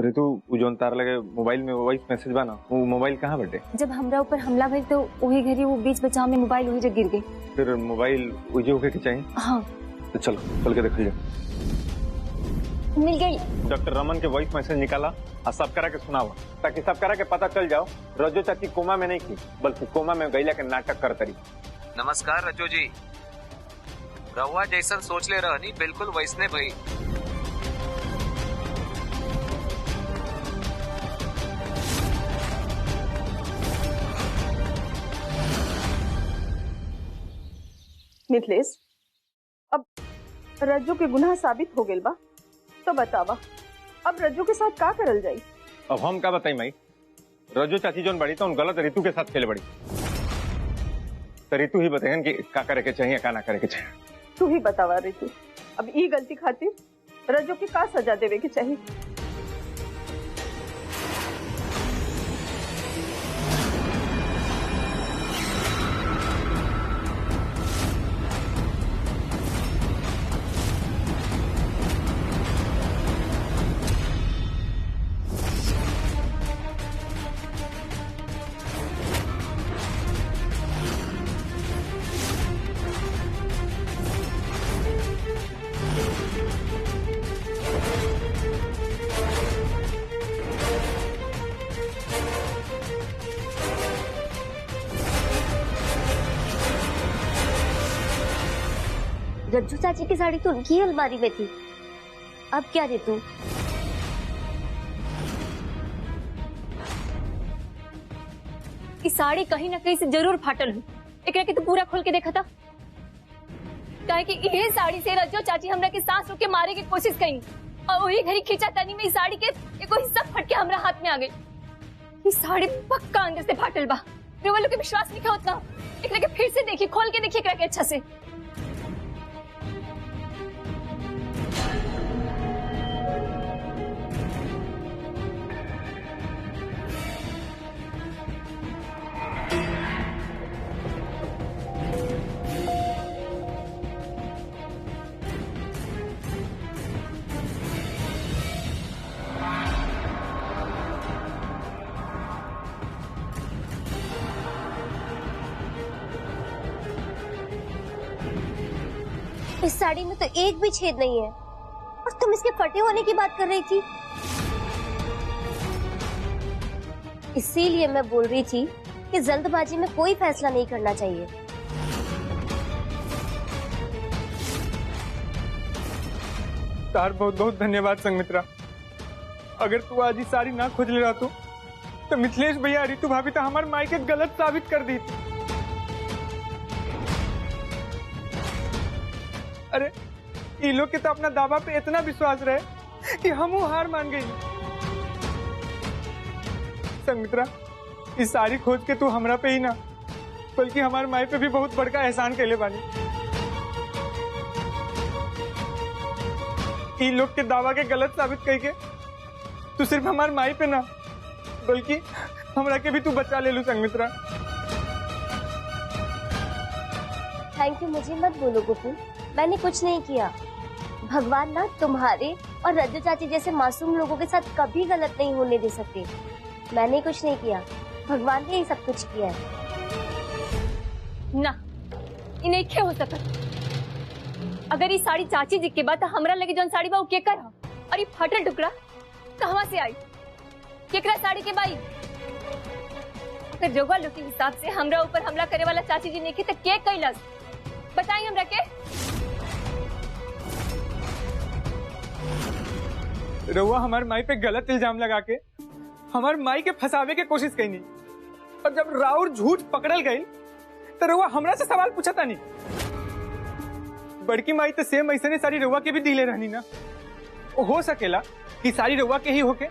ऋतु जोन तार लगे मोबाइल में वॉइस मैसेज बना, वो मोबाइल कहाँ बटे? जब हमरा ऊपर हमला भइल तो वही घड़ी वो बीच बचाव में मोबाइल वही जगह गिर गई। फिर मोबाइल वही होके के चाहिए? हाँ। तो चलो चल के देखिए। मिल गई। डॉक्टर रमन के वॉइस मैसेज निकाला और सब करा के सुनावा, ताकि सब करा के पता चल जाओ रजो चाची कोमा में नहीं की, बल्कि कोमा में गईला के नाटक कर तरी। नमस्कार रजो जी, रहुआ जैसन सोच ले रहनी बिल्कुल वैसने भई। मिथिलेश, अब रज्जू के गुनाह साबित हो गेल बा, तो बतावा अब रज्जू के साथ का करल जाई? अब हम का बताई माई, रजो चाची जोन बड़ी तो उन गलत ऋतु के साथ खेले बड़ी, तो ऋतु ही बताएं कि का करे के चाहिए का ना करे के चाहिए। तू ही बतावा ऋतु, अब ई गलती खातिर रज्जू के का सजा देवे के चाहिए? रज्जू चाची की साड़ी तो उनकी अलमारी में थी, अब क्या दे तू? इस साड़ी कहीं ना कहीं से जरूर फाटल हुई, एकरा के तू पूरा खोल के देखा था? काहे कि यही साड़ी से रज्जू चाची हमरा के सांस रोक के मारे की कोशिश कई, और वही घड़ी खींचा तनी में इस साड़ी के एको हिस्सा फट के हमरा हाथ में आ गई। ये साड़ी पक्का अंदर से फाटल बा, रेवलो के विश्वास नहीं होता। एकरा के फिर से देखिए, खोल के देखिए एकरा के अच्छा से। इस साड़ी में तो एक भी छेद नहीं है, और तुम इसके फटे होने की बात कर रही थी। इसीलिए मैं बोल रही थी कि जल्दबाजी में कोई फैसला नहीं करना चाहिए। तार बहुत बहुत धन्यवाद संगमित्रा, अगर तू आज ही साड़ी ना खोज ले रहा तो मिथिलेश भैया ऋतु भाभी तो हमारे माई के गलत साबित कर दी थी। अरे ये लोग के तो अपना दावा पे इतना विश्वास रहे कि हम हार मान गई। संगमित्रा, इस साड़ी खोज के तू हमरा पे ही ना बल्कि हमारे माई पे भी बहुत बड़का एहसान कैले बानी। ये लोग के दावा के गलत साबित करके तू सिर्फ हमारे माई पे ना बल्कि हमरा के भी तू बचा ले लू संगमित्रा। थैंक यू, मुझे मत बोलो गुप्पू, मैंने कुछ नहीं किया। भगवान ना तुम्हारे और रज्जू चाची जैसे मासूम लोगों के साथ कभी गलत नहीं होने दे सकते। मैंने कुछ नहीं किया, भगवान ने ही सब कुछ किया है। ना, इन्हें क्या हो सका? अगर ये साड़ी चाची जी के बाद हमरा लगे जो साड़ी बा वो केकर हा, और ये फटल टुकड़ा कहाँ से आई? केकरा साड़ी के बाई? अगर जोगा लोग के हिसाब से हमरा ऊपर हमला करे वाला चाची जी ने के तो के कैलस? बताई हमरा के। रउआ हमारे माई पे गलत इल्जाम लगा के हमारे माई के फंसावे के कोशिश कई नहीं, और जब राउर झूठ पकड़ल गई तो रउआ हमरा से सवाल पूछा था नहीं। बड़की माई तो सेम ऐसे ने सारी रउआ के भी दिले रहनी ना, हो सकेला कि सारी रउआ के ही होके,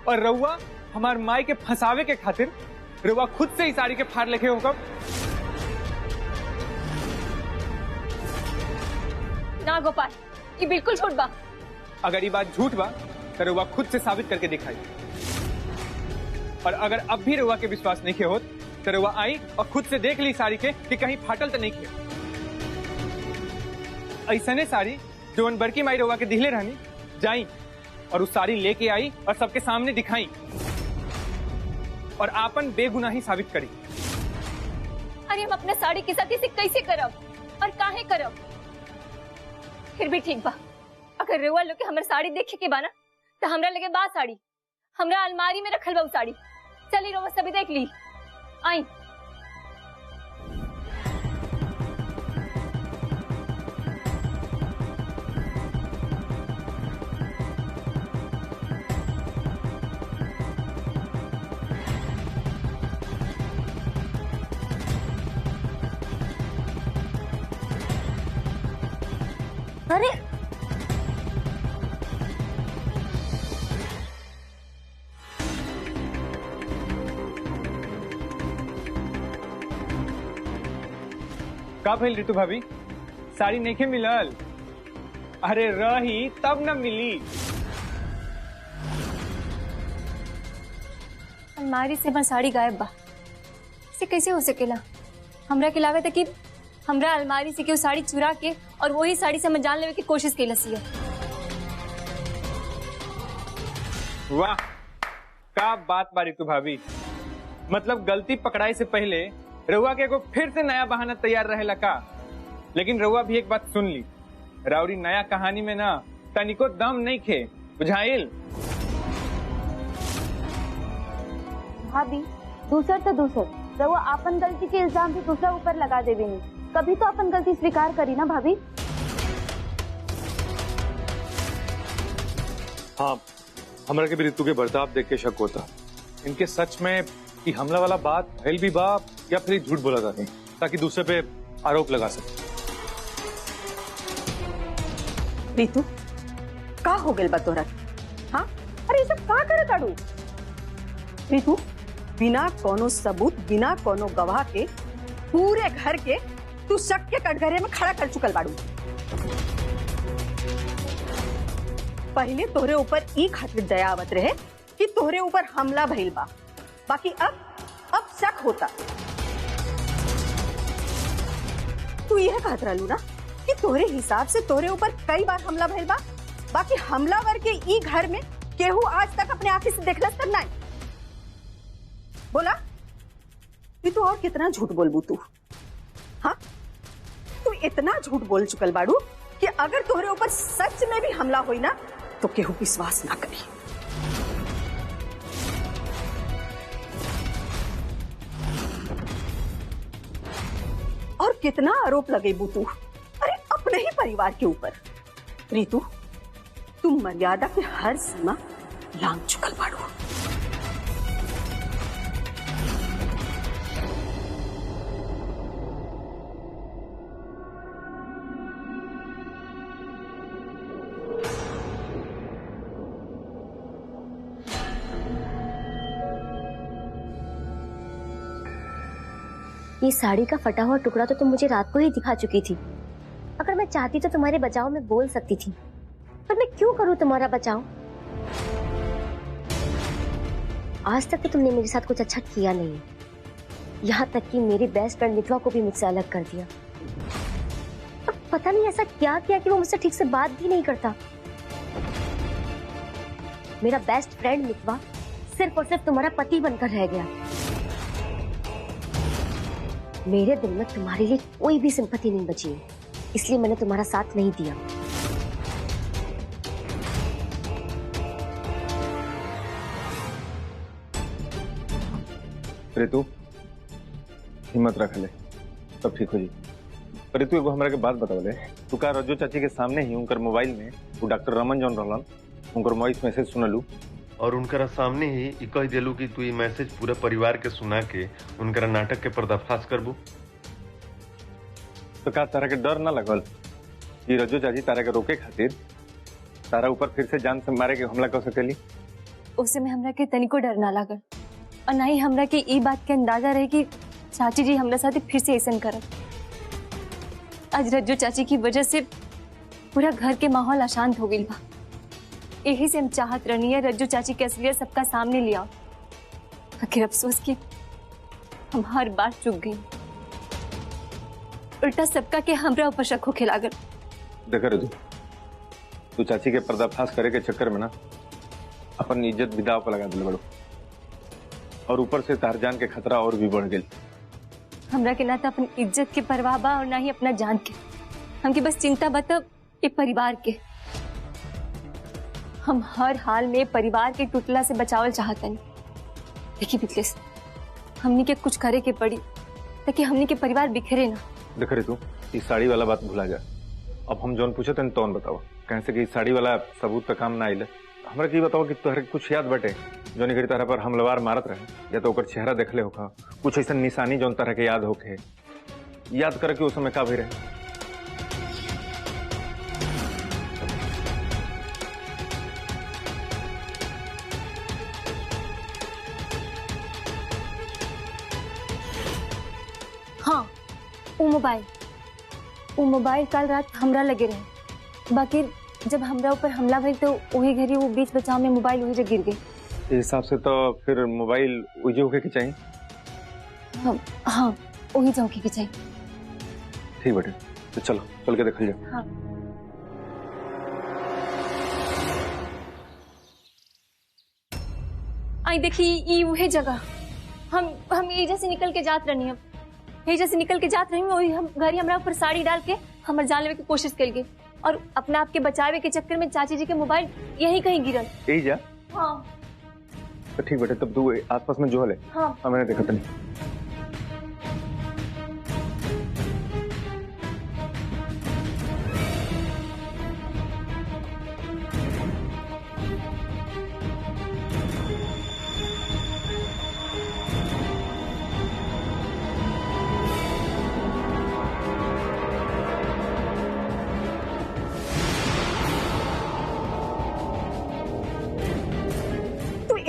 और रउआ हमारे माई के फंसावे के खातिर रउआ खुद से ही साड़ी के फाड़ लेके होगा। ना गोपाल, ये बिल्कुल झूठ बा। अगर ये बात झूठ बा तो रउआ खुद से साबित करके दिखाई, और अगर अब भी रउआ के विश्वास नहीं किया होत तो रउआ आई और खुद से देख ली साड़ी के कि कहीं फाटल तो नहीं किया। ऐसा ने साड़ी जो बड़की माई रउआ के दिखले रहनी, जाई और उस साड़ी लेके आई और सबके सामने दिखाई और आपन बेगुनाही साबित करी। अरे हम अपने साड़ी के साथ इसे कैसे करब और काहे करब? फिर भी ठीक बा, अगर रेवा लोग के हमर साड़ी देखे के बाना तो हमरा लगे बा साड़ी, हमरा अलमारी में रखल बा उ साड़ी। चली रोवा सभी देख ली। आई अरे का भइल ऋतु भाभी, साड़ी नहीं मिलल? अरे रही तब न मिली। अलमारी से हमर साड़ी गायब बा, इसे कैसे हो सकेला? हमरा के लागत है कि हमरा अलमारी से केहू साड़ी चुरा के और वही साड़ी से हम जान लेवे की कोशिश कैलसी है। वाह, का बात बा ऋतु भाभी। मतलब गलती पकड़ाई से पहले रउआ के को फिर से नया बहाना तैयार रहेला का? लेकिन रउआ भी एक बात सुन ली, राउरी नया कहानी में ना तनिको दम नहीं खे, बुझाइल? भाभी दूसर तो दूसर रउआ अपन गलती के इल्जाम भी दूसरा ऊपर लगा देवे नहीं, कभी तो अपन गलती स्वीकार करी ना भाभी। हाँ, हमरा के भी ऋतु के बर्ताव देख के शक होता। इनके सच में कि हमला वाला बात भइल भी बा या फिर झूठ बोला था नहीं, ताकि दूसरे पे आरोप लगा सके। ऋतु का हो गेल बा तोरा? हाँ, अरे ये सब का करत आड़ू? ऋतु बिना कोनो सबूत, बिना कोनो गवाह के पूरे घर के तू शक के कटघरे में खड़ा कर चुकल बाड़ू। पहले तोहरे ऊपर ई खातिर दया आवत रहे कि तोहरे ऊपर हमला भइल बा, बाकी अब शक होता। तू यह कहत रहलू ना कि तोहरे हिसाब से तोहरे ऊपर कई बार हमला भइल बा, बाकी हमलावर के ई घर में केहू आज तक अपने आंखी से देखलस तक नहीं। बोला तू और कितना झूठ बोलबू तू? हाँ, तू इतना झूठ बोल चुकल बाड़ू कि अगर तोहरे ऊपर सच में भी हमला होई ना तो केहू विश्वास ना करी। और कितना आरोप लगेबू तू? अरे अपने ही परिवार के ऊपर। ऋतु, तुम मर्यादा के हर सीमा लांघ चुकल बाड़ू। ये साड़ी का फटा हुआ टुकड़ा तो तुम मुझे रात को ही दिखा चुकी थी। अगर मैं चाहती तो तुम्हारे बचाव में बोल सकती थी, पर मैं क्यों करूं तुम्हारा बचाव? आज तक तो तुमने मेरे साथ कुछ अच्छा किया नहीं है, यहाँ तक कि मेरी बेस्ट फ्रेंड मितवा को भी मुझसे अलग कर दिया। अब पता नहीं ऐसा क्या किया कि वो मुझसे ठीक से बात भी नहीं करता। मेरा बेस्ट फ्रेंड मितवा सिर्फ और सिर्फ तुम्हारा पति बनकर रह गया। मेरे दिल में तुम्हारे लिए कोई भी सिंपैथी नहीं बची है, इसलिए मैंने तुम्हारा साथ नहीं दिया। ऋतु, हिम्मत रख ले, सब ठीक हो जी। पर ऋतु एगो हमरा के बात बतावले, तू का रज्जो चाची के सामने ही उनकर मोबाइल में वो डॉक्टर रमन जौन रहलन उनकर वॉइस मैसेज सुनलू और उनकरा सामने ही कह दिलू कि तू ये मैसेज पूरे परिवार के सुना के उनकरा नाटक के पर्दाफाश करबू। तो का तारा के डर ना लगल कि रज्जो चाची तारा के रोके खातिर तारा ऊपर फिर से जान से मारे के हमला कर सकेली? उसे में हमरा के तनिको डर ना लागल और ना ही हमरा के ई बात के अंदाजा रहे कि चाची जी हमरा साथ फिर से ऐसा करब। आज रज्जो चाची की वजह से पूरा घर के माहौल अशांत हो गई बा। यही से हम चाहत रहनी है रज्जो चाची के असलियत सबका सामने लिया, आखिर अफसोस कि हम हर बार चूक गई। उल्टा सबका के हमरा ऊपर शक होखे लागल। देख ऋतु, तू चाची के पर्दाफाश करे के चक्कर में ना अपन इज्जत विदाव पर लगा दिले बड़ो, और ऊपर से तार जान के खतरा और भी बढ़ गई। हमरा के ना तो अपनी इज्जत के परवाह बा और ना ही अपना जान के। हमके बस चिंता बा तो एक परिवार के। हम हर हाल में परिवार के टूटला से बचावल चाहतनी। देखिए बिकलेश, हमनी के कुछ करे के पड़ी ताकि हमनी के परिवार बिखरे ना। देख रहे तू, इस साड़ी वाला बात भुला जा। अब हम जौन पूछे तन तौन बताओ, कहीं से कि इस साड़ी वाला सबूत पे काम ना आइले। हमरा की बताओ कि तोहरे कुछ याद बटे जौन घड़ी तरह पर हमलवार मारत रहे, या तो ओकर चेहरा देखले होखा, कुछ ऐसा निशानी जौन तरह के याद होखे, याद करे कि उस समय का भी रहे। हाँ, वो मोबाइल कल रात हमरा लगे रहे। बाकी जब हमरा ऊपर हमला भइल तो वही घड़ी वो बीच बचाव में मोबाइल वही जगह गिर गई। इस हिसाब से तो फिर मोबाइल उजे होके के चाहिए। हाँ, वही चौकी के चाहिए। ठीक बेटे, तो चलो चल के देख लीजिए। हाँ। आई देखी ये वही जगह हम एजा से निकल के जात रहनी। हम एजा से निकल के जात रही वही हम घरी हमरा ऊपर साड़ी डाल के हमर जान लेवे की कोशिश कर गई और अपने आप के बचावे के चक्कर में चाची जी के मोबाइल यही कहीं गिरल। यही जा? हाँ। तो ठीक बेटे, तब तू आसपास में जो है। हाँ, मैंने देखा था नहीं।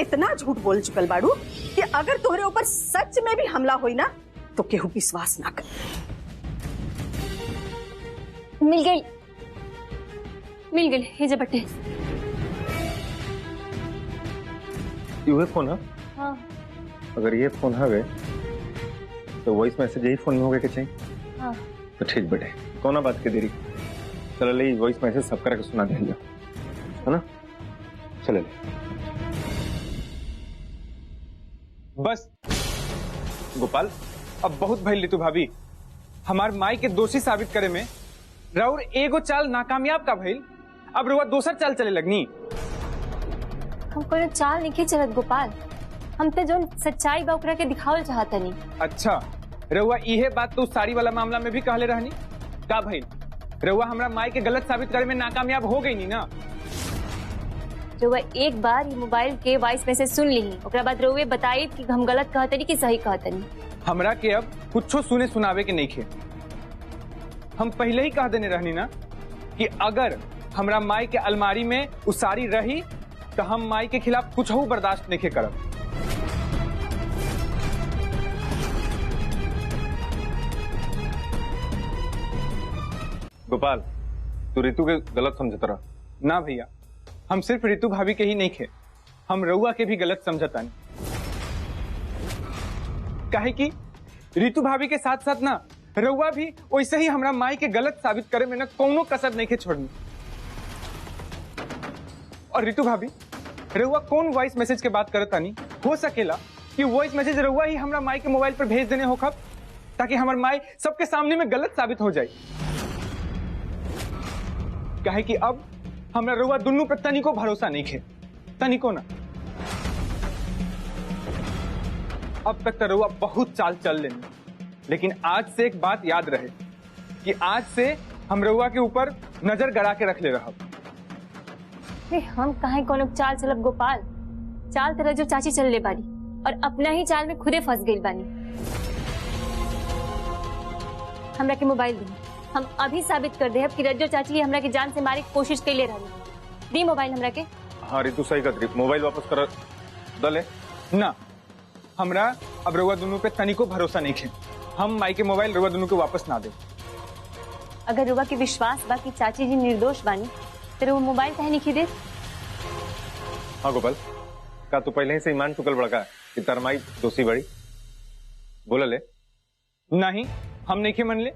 इतना झूठ बोल चुकल बाड़ू कि अगर तोहरे ऊपर सच में भी हमला होई ना तो केहू विश्वास ना कर। मिल गई हे जे बटे। ये फोन है? हाँ। अगर ये फोन है तो वॉइस मैसेज यही फोन में होगा के चाहिए। हाँ। तो ठीक बेटे, कौन बात के देरी, चलो ले वॉइस मैसेज सब करा के सुना दे, है ना? चले ले। बस गोपाल, अब बहुत भइल तू भाभी। हमार माई के दोषी साबित करे में राउर एगो चाल नाकामयाब का भइल, अब रुआ दोसर चाल चले लगनी। हम कोई चाल नहीं चलत गोपाल, हम तो जो सच्चाई बा ओकरा के दिखावल चाहतनी। अच्छा, रउआ इहे बात तो साड़ी वाला मामला में भी कहले रहनी का भइल? रउआ हमरा माई के गलत साबित करे में नाकामयाब हो गई नी ना। जो वह एक बार ये मोबाइल के वॉइस मैसेज सुन ली, ओकरा बाद रउए बताई कि हम गलत कहतनी कि सही कहतनी। हमरा के अब कुछो सुने सुनावे के नहीं खे। हम पहले ही कह देने रहनी ना कि अगर हमरा माई के अलमारी में उस साड़ी रही तो हम माई के खिलाफ कुछ हो बर्दाश्त नहीं करब। गोपाल, तू ऋतु के गलत समझता रहा ना भैया, हम सिर्फ ऋतु भाभी के ही नहीं खे, हम रउआ के भी गलत समझतानी। काहे कि ऋतु भाभी के साथ साथ ना रउआ भी वैसे ही हमरा माई के गलत साबित करे में ना कोनो कसर नहीं के छोड़नी। और ऋतु भाभी, रउआ कौन वॉइस मैसेज के बात करत तानी? हो सकेला कि वॉइस मैसेज रउआ ही हमरा माई के मोबाइल पर भेज देने हो खब, ताकि हमार माई सबके सामने में गलत साबित हो जाए। काहे कि अब हमरा रउआ दुन्नू पे तनिको भरोसा नहीं खे, तनिको ना। अब तक तो रउआ बहुत चाल चल लेनी, लेकिन आज से एक बात याद रहे कि आज से हम रउआ के ऊपर नजर गड़ा के रख ले रहा। हम कहीं कोनो चाल चलब गोपाल? चाल तरह जो चाची चल ले बानी और अपना ही चाल में खुदे फंस गई बानी। हमरा के मोबाइल दी, हम अभी साबित कर दे कि रज्जो चाची हमरा की जान से मारे की कोशिश कैले रही। दी मोबाइल हमरा के। हाँ ऋतु, सही कर, मोबाइल वापस कर दले ना। हमरा अब रउआ दोनों पे तनिको भरोसा नहीं खे, हम माई के मोबाइल रउआ दोनों को वापस ना दे। अगर रुआ के विश्वास बा कि चाची जी निर्दोष बानी तो वो मोबाइल कहे नहीं दे। हाँ गोपाल, का तू पहले ही से ईमान चुकल बड़का कि तार माई दोषी बड़ी? बोला ले। नहीं, हम नहीं खे मन ले।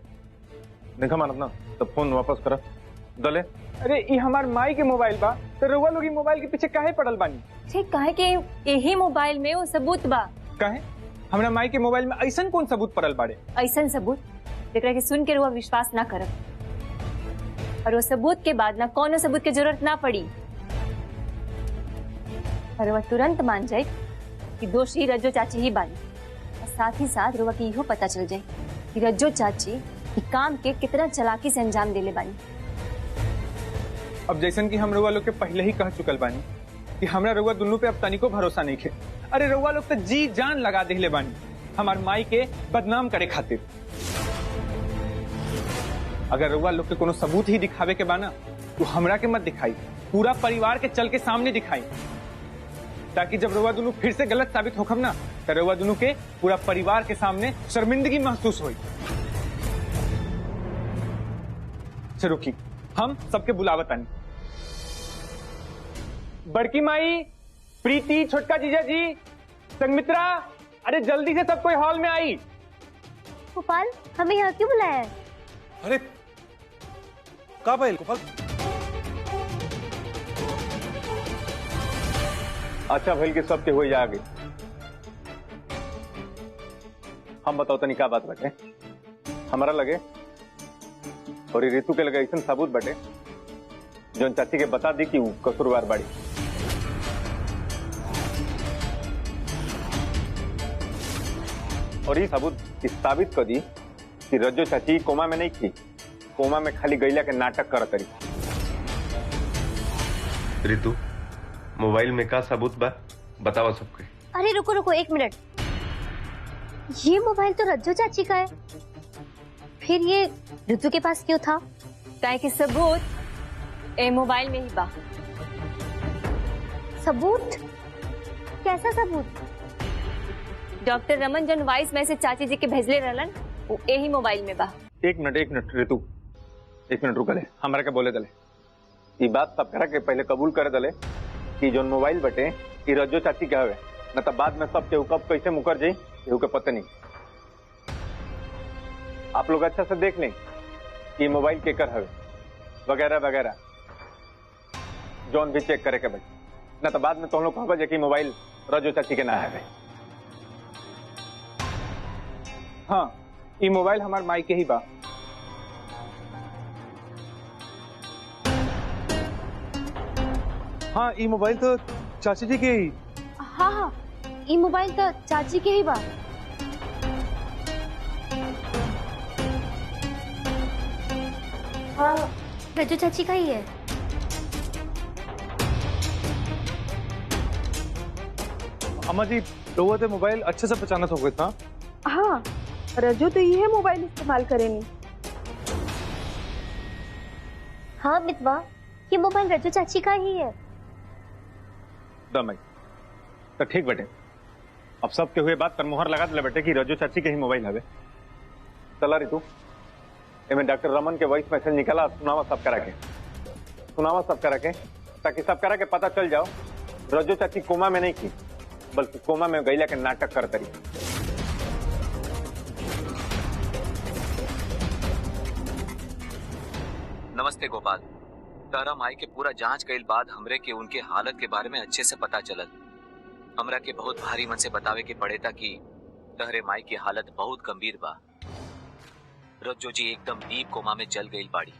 देखा मानत ना, तब फोन वापस करा। दले अरे ये हमार माई के मोबाइल बा, तो रउआ लोग मोबाइल के पीछे काहे पड़ल बानी? ठीक काहे कि यही मोबाइल में वो सबूत बा। काहे हमरा माई के मोबाइल में ऐसा कौन सबूत पड़ल बाड़े? ऐसा सबूत जेकरा के सुन के रउआ विश्वास ना करब, और वो सबूत के बाद ना कौनो सबूत की जरूरत ना पड़ी, और वह तुरंत मान जाए कि दोषी रज्जो चाची ही बानी, और साथ ही साथ रुआ की इहो पता चल जाए कि रज्जो चाची ई काम के कितना चालाकी से अंजाम देले बानी। अब जैसन कि हम रउआ लोग के पहले ही कह चुकल बानी कि हमरा रउआ दोनों पे अब तनिको भरोसा नहीं खे। अरे रउआ लोग तो जी जान लगा देले बानी हमार माई के बदनाम करे खातिर। अगर रउआ लोग के कोनो सबूत ही दिखावे के बाना तो हमरा के मत दिखाई, पूरा परिवार के चल के सामने दिखाई, ताकि जब रउआ दोनों फिर से गलत साबित होखम ना तो रउआ दोनों के पूरा परिवार के सामने शर्मिंदगी महसूस होई। रुकी, हम सबके बुलावत आनी। बड़की माई, प्रीति, छोटका जीजा जी, संगमित्रा, अरे जल्दी से सब कोई हॉल में आई। गोपाल, हमें यहाँ क्यों बुलाया है? अरे का भइल गोपाल? अच्छा भइल के सबके हो जा गई। हम बताओ तनी का बात बाटे? हमारा लगे और ऋतु के लगे ऐसा सबूत बाटे जौन चाची के बता दी कि वो कसूरवार बाड़ी। और ये सबूत साबित कर दी कि रज्जो चाची कोमा में नहीं थी, कोमा में खाली गैला के नाटक करत रही। ऋतु, मोबाइल में का सबूत बा बताओ सबके। अरे रुको रुको 1 मिनट, ये मोबाइल तो रज्जो चाची का है, फिर ये ऋतु के पास क्यों था? काहे कि सबूत ए मोबाइल में ही बा। सबूत? कैसा सबूत? डॉक्टर रमन जन वॉइस मैसेज चाची जी के भेजले रहलन वो यही मोबाइल में बा। एक मिनट ऋतु, 1 मिनट रुकले, हमारा के बोले दले ये बात सब करा के पहले कबूल करे दले कि जो मोबाइल बटे ये रज्जो चाची के हवे, न तब बाद में सब केहू कब कैसे मुकर जाई केहू के पता नहीं। आप लोग अच्छा से देख लें कि मोबाइल केकर हवे वगैरह वगैरह, जौन भी चेक करे के भाई, न तो बाद में तुम लोग कहबे कि मोबाइल रज्जो चाची के ना है। हाँ, ये मोबाइल हमार माई के ही बा। हाँ, ये मोबाइल तो चाची जी के ही। हाँ हाँ, ये मोबाइल तो चाची के ही बा। हाँ, रज्जो चाची का ही है। अम्मा जी, लोगों ने मोबाइल अच्छे से पहचाना हो गया था। हाँ, रजो तो ये मोबाइल इस्तेमाल करेनी। हाँ मितवा, ये मोबाइल रज्जो चाची का ही है। दमाई तो ठीक बटे, अब सब के हुए बात पर मुहर लगा दिले बेटे कि रज्जो चाची के ही मोबाइल हवे। चला ऋतु, एमे डॉक्टर रमन के वॉइस मैसेज निकला, सुनावा सब करा के ताकि सब करा के पता चल जाओ रज्जो चाची कोमा में नहीं थी बल्कि कोमा में गैला के नाटक करत रही। नमस्ते गोपाल, तारा माई के पूरा जांच कइल बाद हमरे के उनके हालत के बारे में अच्छे से पता चलल। हमरा के बहुत भारी मन से बतावे के पड़े था कि तहरे माई की हालत बहुत गंभीर बा। रज्जो जी एकदम डीप कोमा में चल गई बाड़ी।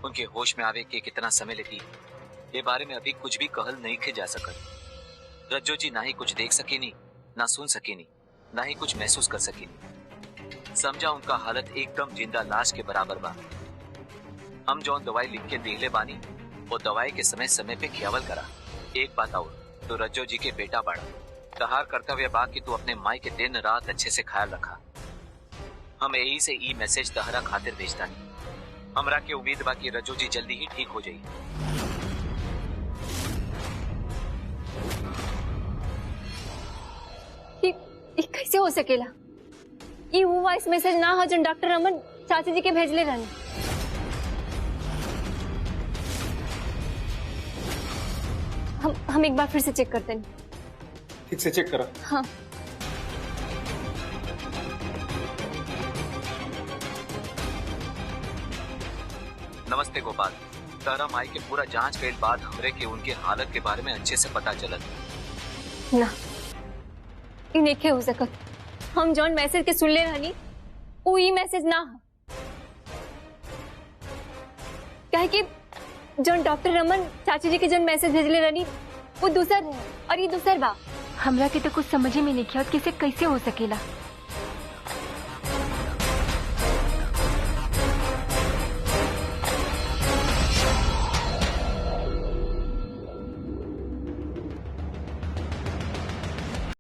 उनके होश में आवे के कितना समय लगी ये बारे में अभी कुछ भी कहल नहीं खे जा सकल। रज्जो जी ना ही कुछ देख सकेनी, ना सुन सकेनी, ना ही कुछ महसूस कर सकेनी। समझा उनका हालत एकदम जिंदा लाश के बराबर बा। हम जौन दवाई लिख के देले बानी वो दवाई के समय समय पे खियावल करा। एक बात और, तो रज्जो जी के बेटा बाड़ा, तहार कर्तव्य बा कि तू अपने माई के दिन रात अच्छे से ख्याल रखा। हम यही से ई मैसेज तहरा खातिर भेजता नहीं। हमरा के उम्मीद बा कि रज्जो जी जल्दी ही ठीक हो जाई। ये कैसे हो सकेला? ये वो वॉइस मैसेज ना हो जो डॉक्टर रमन चाची जी के भेजले रहन। हम एक बार फिर से चेक करते हैं। ठीक से चेक करो। हाँ, नमस्ते गोपाल। तारा माई के पूरा जांच कईल बाद हमरे के उनके हालत के बारे में अच्छे से पता चलल। ना इ नइखे हो सकत। हम जौन मैसेज के सुनले रहनी वो ई मैसेज ना ह। काहे कि जौन डॉक्टर रमन चाची जी के जौन मैसेज भेजले रहनी वो दूसर है और ये दूसर बा। हमरा के तो कुछ समझे में नहीं आवत कि इसे कैसे हो सकेला।